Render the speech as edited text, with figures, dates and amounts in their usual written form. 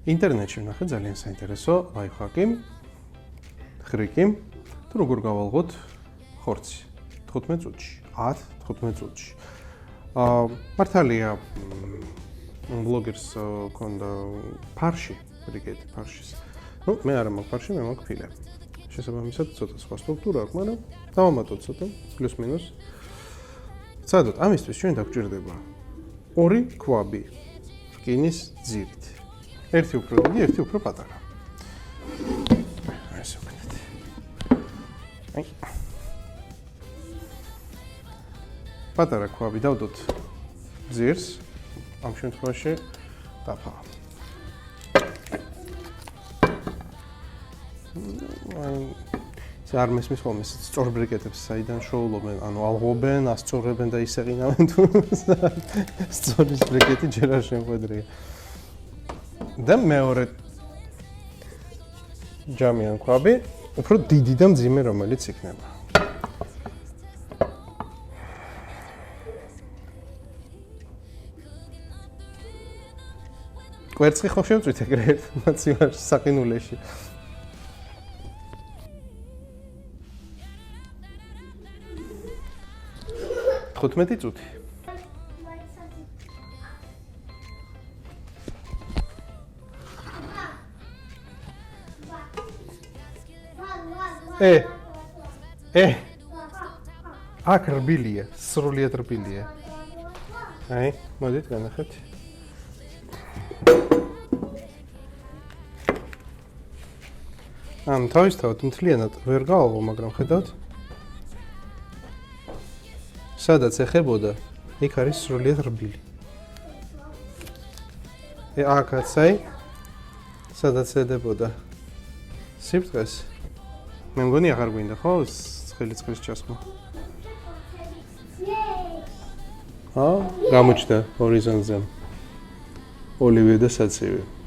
ინტერნეტში ვნახე ძალიან საინტერესო ლაიფჰაკი, ხრიკი, თუ როგორ გავალღოთ ხორცი 15 წუთში, 10-15 წუთში. მართალია ბლოგერს ქონდა ფარში, ბრიგედი ფარშის. ნუ მე არა მაქვს ფარში, მე მაქვს ფილე. შესაბამისად ცოტა სხვა სტრუქტურა აქვს, მაგრამ დავამატოთ ცოტა, პლუს მინუს. სადოთ, ამისთვის ჩვენ დაგვჭირდება 2 ქვაბი რკინის ძირით. ერთი უფრო დიდი, ერთი უფრო პატარა. ასე ვქნათ. აი. პატარა ქვაბი დავდოთ ძირს, ამ შემთხვევაში დაფა. არ მესმის ხოლმე სწორ ბრიკეტებს საიდან შოულობენ, ანუ ალღობენ, ასწორებენ და ისეყინავენ თუ სწორის ბრიკეტი ჯერ არ შემოხვედრია. და მეორე ჯამიან ქვაბი, უფრო დიდი და მძიმე რომელიც იქნება. კვერცხი ხო შევწვით ეგრე მაცივარში საყინულეში. ხუთმეტი წუთი. აქ რბილია, სრულიად რბილია. აი, მოდით განახეთ. თავისთავად მთლიანად ვერ გავალო, მაგრამ ხედავთ? სადაც ეხებოდა, იქ არის სრულიად რბილი. აქაც აი, სადაც ედებოდა სიფრთხეს, მე მგონი აღარ გვინდა, ხო? ცხელი წყლის ჩასხმა. გამოჩნდა ჰორიზონტზე ოლივე და საცივი.